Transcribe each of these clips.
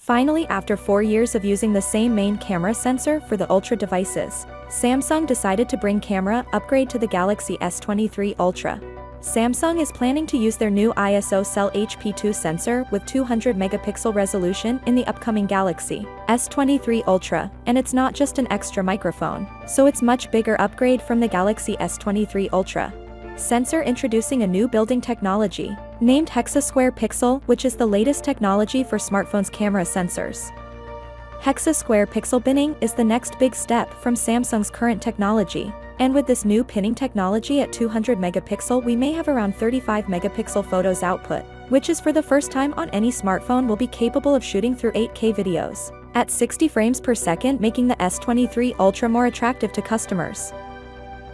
Finally, after 4 years of using the same main camera sensor for the Ultra devices, Samsung decided to bring camera upgrade to the Galaxy S23 Ultra. Samsung is planning to use their new ISO cell HP2 sensor with 200 megapixel resolution in the upcoming Galaxy S23 Ultra, and it's not just an extra microphone, so it's much bigger upgrade from the Galaxy S23 Ultra. Sensor introducing a new building technology, named Hexa Square Pixel, which is the latest technology for smartphones' camera sensors. Hexa Square Pixel binning is the next big step from Samsung's current technology, and with this new pinning technology at 200 megapixel we may have around 35 megapixel photos output, which is for the first time on any smartphone will be capable of shooting through 8K videos at 60 frames per second, making the S23 Ultra more attractive to customers.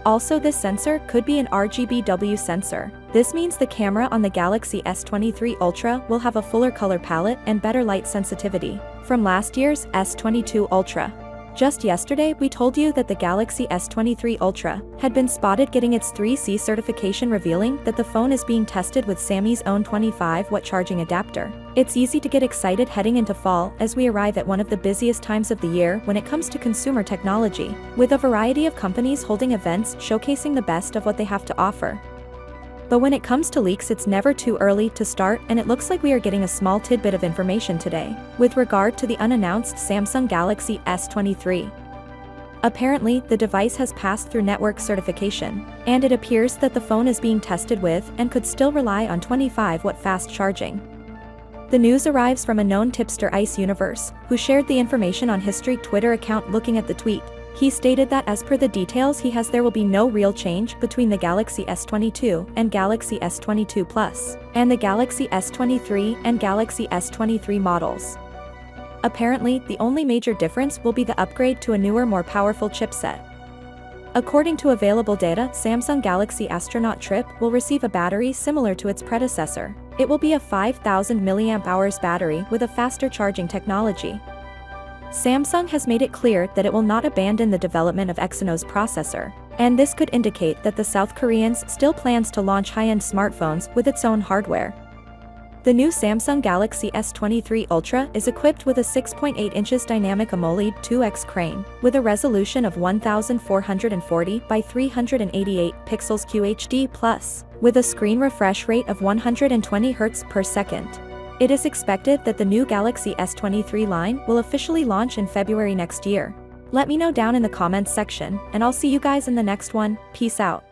Also, this sensor could be an RGBW sensor. This means the camera on the Galaxy S23 Ultra will have a fuller color palette and better light sensitivity from last year's S22 Ultra. Just yesterday, we told you that the Galaxy S23 Ultra had been spotted getting its 3C certification, revealing that the phone is being tested with Xiaomi's own 25-watt charging adapter. It's easy to get excited heading into fall as we arrive at one of the busiest times of the year when it comes to consumer technology, with a variety of companies holding events showcasing the best of what they have to offer. But when it comes to leaks, it's never too early to start, and it looks like we are getting a small tidbit of information today with regard to the unannounced Samsung Galaxy S23. Apparently, the device has passed through network certification, and it appears that the phone is being tested with and could still rely on 25-watt fast charging. The news arrives from a known tipster Ice Universe, who shared the information on his Twitter account. Looking at the tweet, he stated that as per the details he has, there will be no real change between the Galaxy S22 and Galaxy S22 Plus, and the Galaxy S23 and Galaxy S23 models. Apparently, the only major difference will be the upgrade to a newer, more powerful chipset. According to available data, Samsung Galaxy Astronaut Trip will receive a battery similar to its predecessor. It will be a 5000 mAh battery with a faster charging technology. Samsung has made it clear that it will not abandon the development of Exynos processor, and this could indicate that the South Koreans still plans to launch high-end smartphones with its own hardware. The new Samsung Galaxy S23 Ultra is equipped with a 6.8 inches dynamic AMOLED 2X crane, with a resolution of 1440 by 388 pixels QHD+, with a screen refresh rate of 120 Hz per second. It is expected that the new Galaxy S23 line will officially launch in February next year. Let me know down in the comments section, and I'll see you guys in the next one. Peace out.